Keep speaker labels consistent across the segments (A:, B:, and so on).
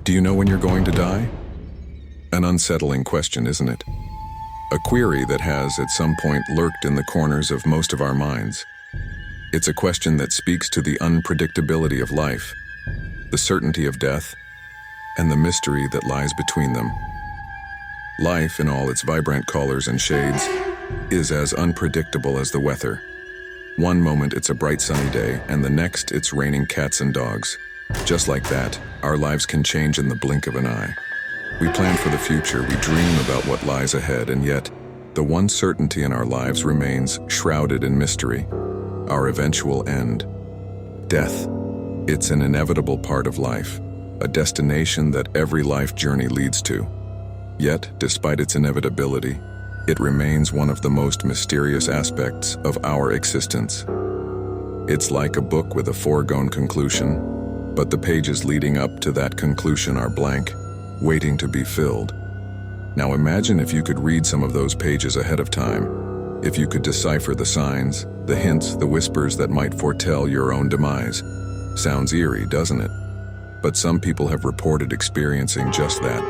A: Do you know when you're going to die? An unsettling question, isn't it? A query that has, at some point, lurked in the corners of most of our minds. It's a question that speaks to the unpredictability of life, the certainty of death, and the mystery that lies between them. Life, in all its vibrant colors and shades, is as unpredictable as the weather. One moment it's a bright sunny day, and the next it's raining cats and dogs. Just like that, our lives can change in the blink of an eye. We plan for the future, we dream about what lies ahead, and yet, the one certainty in our lives remains shrouded in mystery: our eventual end. Death. It's an inevitable part of life, a destination that every life journey leads to. Yet, despite its inevitability, it remains one of the most mysterious aspects of our existence. It's like a book with a foregone conclusion, but the pages leading up to that conclusion are blank, waiting to be filled. Now imagine if you could read some of those pages ahead of time, if you could decipher the signs, the hints, the whispers that might foretell your own demise. Sounds eerie, doesn't it? But some people have reported experiencing just that.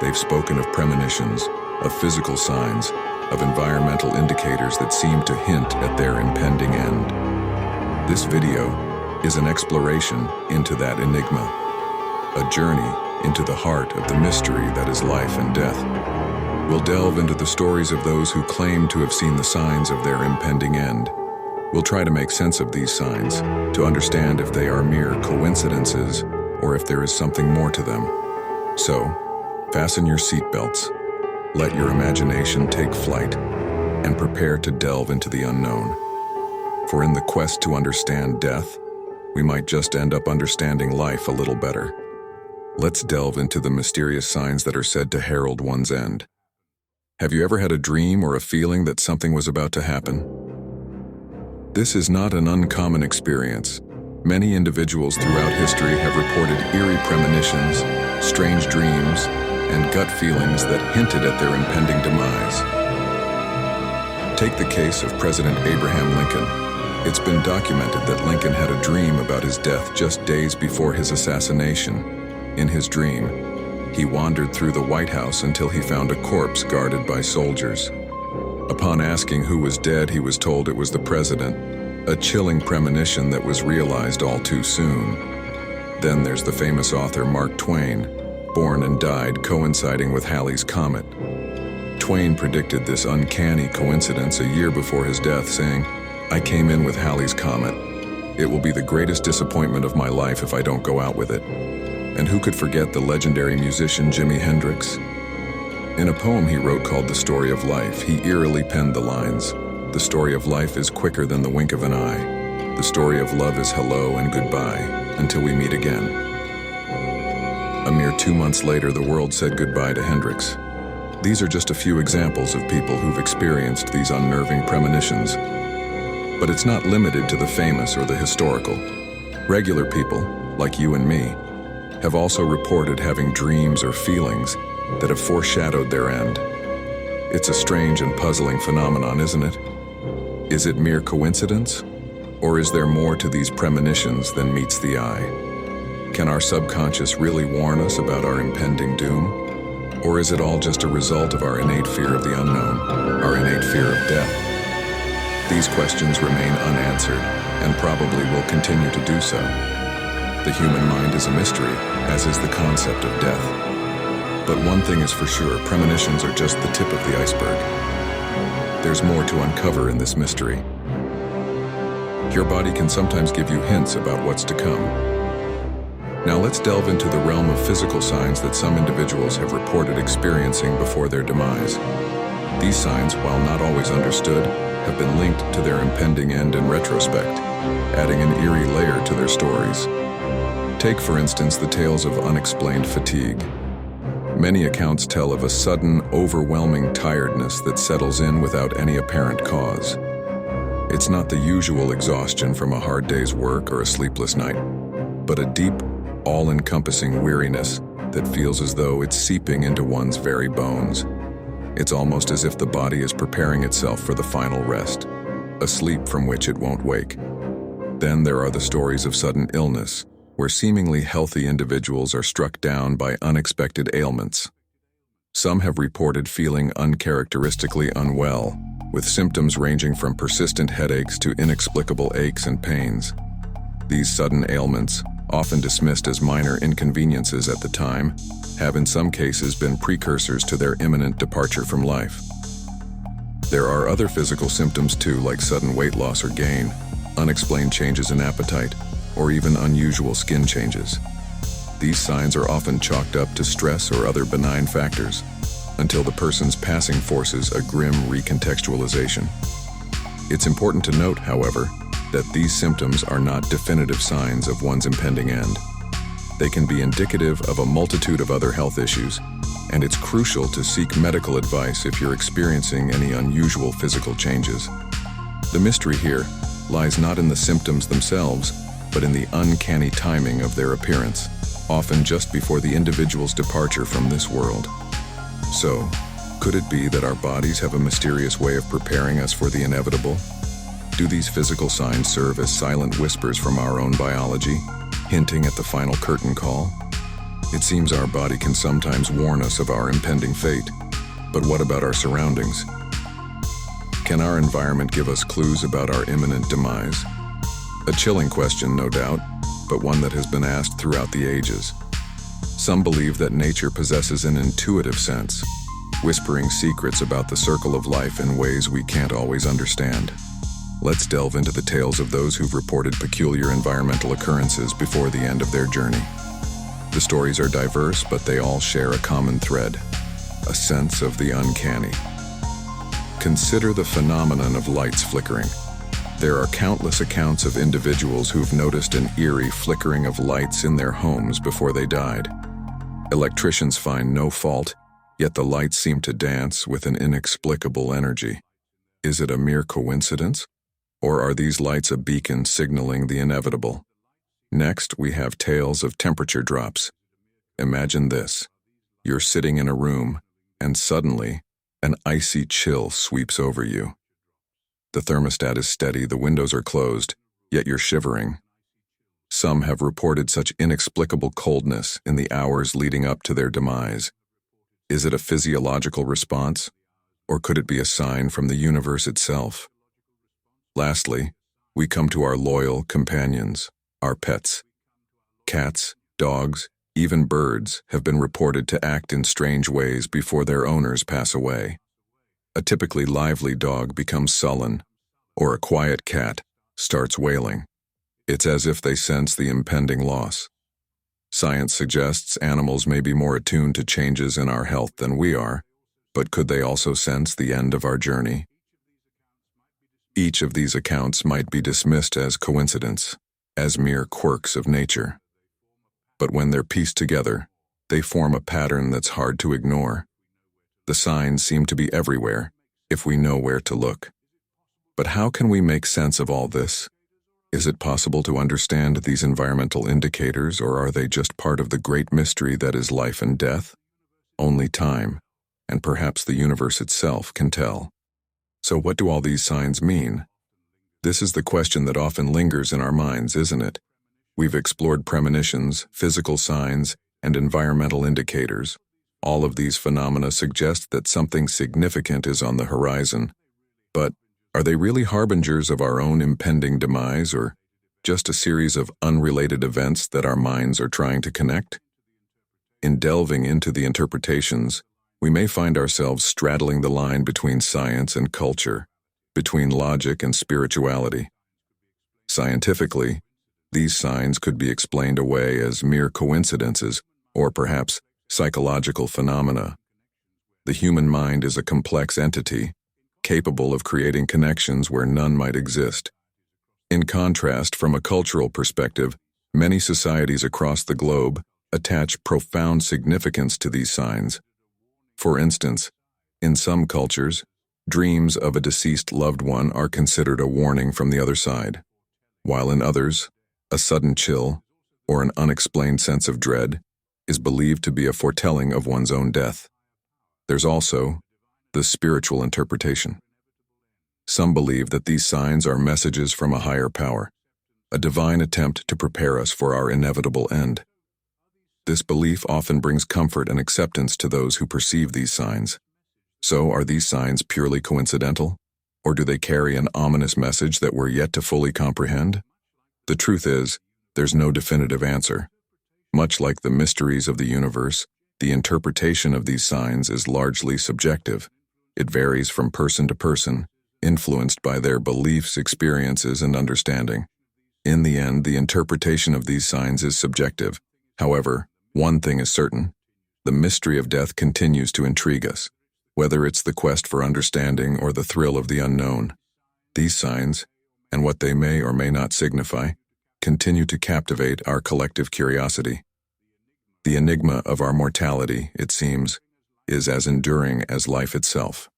A: They've spoken of premonitions, of physical signs, of environmental indicators that seem to hint at their impending end. This video is an exploration into that enigma, a journey into the heart of the mystery that is life and death. We'll delve into the stories of those who claim to have seen the signs of their impending end. We'll try to make sense of these signs, to understand if they are mere coincidences or if there is something more to them. So, fasten your seatbelts, let your imagination take flight, and prepare to delve into the unknown. For in the quest to understand death, we might just end up understanding life a little better. Let's delve into the mysterious signs that are said to herald one's end. Have you ever had a dream or a feeling that something was about to happen? This is not an uncommon experience. Many individuals throughout history have reported eerie premonitions, strange dreams, and gut feelings that hinted at their impending demise. Take the case of President Abraham Lincoln. It's been documented that Lincoln had a dream about his death just days before his assassination. In his dream, he wandered through the White House until he found a corpse guarded by soldiers. Upon asking who was dead, he was told it was the president, a chilling premonition that was realized all too soon. Then there's the famous author Mark Twain, born and died coinciding with Halley's Comet. Twain predicted this uncanny coincidence a year before his death, saying, "I came in with Halley's Comet. It will be the greatest disappointment of my life if I don't go out with it." And who could forget the legendary musician Jimi Hendrix? In a poem he wrote called The Story of Life, he eerily penned the lines, "The story of life is quicker than the wink of an eye. The story of love is hello and goodbye, until we meet again." A mere 2 months later, the world said goodbye to Hendrix. These are just a few examples of people who've experienced these unnerving premonitions. But it's not limited to the famous or the historical. Regular people, like you and me, have also reported having dreams or feelings that have foreshadowed their end. It's a strange and puzzling phenomenon, isn't it? Is it mere coincidence? Or is there more to these premonitions than meets the eye? Can our subconscious really warn us about our impending doom? Or is it all just a result of our innate fear of the unknown, our innate fear of death? These questions remain unanswered, and probably will continue to do so. The human mind is a mystery, as is the concept of death. But one thing is for sure, premonitions are just the tip of the iceberg. There's more to uncover in this mystery. Your body can sometimes give you hints about what's to come. Now let's delve into the realm of physical signs that some individuals have reported experiencing before their demise. These signs, while not always understood, have been linked to their impending end in retrospect, adding an eerie layer to their stories. Take, for instance, the tales of unexplained fatigue. Many accounts tell of a sudden, overwhelming tiredness that settles in without any apparent cause. It's not the usual exhaustion from a hard day's work or a sleepless night, but a deep, all-encompassing weariness that feels as though it's seeping into one's very bones. It's almost as if the body is preparing itself for the final rest, a sleep from which it won't wake. Then there are the stories of sudden illness, where seemingly healthy individuals are struck down by unexpected ailments. Some have reported feeling uncharacteristically unwell, with symptoms ranging from persistent headaches to inexplicable aches and pains. These sudden ailments, often dismissed as minor inconveniences at the time, have in some cases been precursors to their imminent departure from life. There are other physical symptoms too, like sudden weight loss or gain, unexplained changes in appetite, or even unusual skin changes. These signs are often chalked up to stress or other benign factors, until the person's passing forces a grim recontextualization. It's important to note, however, that these symptoms are not definitive signs of one's impending end. They can be indicative of a multitude of other health issues, and it's crucial to seek medical advice if you're experiencing any unusual physical changes. The mystery here lies not in the symptoms themselves, but in the uncanny timing of their appearance, often just before the individual's departure from this world. So, could it be that our bodies have a mysterious way of preparing us for the inevitable? Do these physical signs serve as silent whispers from our own biology, hinting at the final curtain call? It seems our body can sometimes warn us of our impending fate, but what about our surroundings? Can our environment give us clues about our imminent demise? A chilling question, no doubt, but one that has been asked throughout the ages. Some believe that nature possesses an intuitive sense, whispering secrets about the circle of life in ways we can't always understand. Let's delve into the tales of those who've reported peculiar environmental occurrences before the end of their journey. The stories are diverse, but they all share a common thread: a sense of the uncanny. Consider the phenomenon of lights flickering. There are countless accounts of individuals who've noticed an eerie flickering of lights in their homes before they died. Electricians find no fault, yet the lights seem to dance with an inexplicable energy. Is it a mere coincidence? Or are these lights a beacon signaling the inevitable? Next, we have tales of temperature drops. Imagine this. You're sitting in a room, and suddenly, an icy chill sweeps over you. The thermostat is steady, the windows are closed, yet you're shivering. Some have reported such inexplicable coldness in the hours leading up to their demise. Is it a physiological response, or could it be a sign from the universe itself? Lastly, we come to our loyal companions, our pets. Cats, dogs, even birds have been reported to act in strange ways before their owners pass away. A typically lively dog becomes sullen, or a quiet cat starts wailing. It's as if they sense the impending loss. Science suggests animals may be more attuned to changes in our health than we are, but could they also sense the end of our journey? Each of these accounts might be dismissed as coincidence, as mere quirks of nature. But when they're pieced together, they form a pattern that's hard to ignore. The signs seem to be everywhere, if we know where to look. But how can we make sense of all this? Is it possible to understand these environmental indicators, or are they just part of the great mystery that is life and death? Only time, and perhaps the universe itself, can tell. So what do all these signs mean? This is the question that often lingers in our minds, isn't it? We've explored premonitions, physical signs, and environmental indicators. All of these phenomena suggest that something significant is on the horizon. But are they really harbingers of our own impending demise, or just a series of unrelated events that our minds are trying to connect? In delving into the interpretations, we may find ourselves straddling the line between science and culture, between logic and spirituality. Scientifically, these signs could be explained away as mere coincidences, or perhaps psychological phenomena. The human mind is a complex entity, capable of creating connections where none might exist. In contrast, from a cultural perspective, many societies across the globe attach profound significance to these signs. For instance, in some cultures, dreams of a deceased loved one are considered a warning from the other side, while in others, a sudden chill, or an unexplained sense of dread, is believed to be a foretelling of one's own death. There's also the spiritual interpretation. Some believe that these signs are messages from a higher power, a divine attempt to prepare us for our inevitable end. This belief often brings comfort and acceptance to those who perceive these signs. So, are these signs purely coincidental? Or do they carry an ominous message that we're yet to fully comprehend? The truth is, there's no definitive answer. Much like the mysteries of the universe, the interpretation of these signs is largely subjective. It varies from person to person, influenced by their beliefs, experiences, and understanding. In the end, the interpretation of these signs is subjective. However, one thing is certain: the mystery of death continues to intrigue us. Whether it's the quest for understanding or the thrill of the unknown, these signs, and what they may or may not signify, continue to captivate our collective curiosity. The enigma of our mortality, it seems, is as enduring as life itself.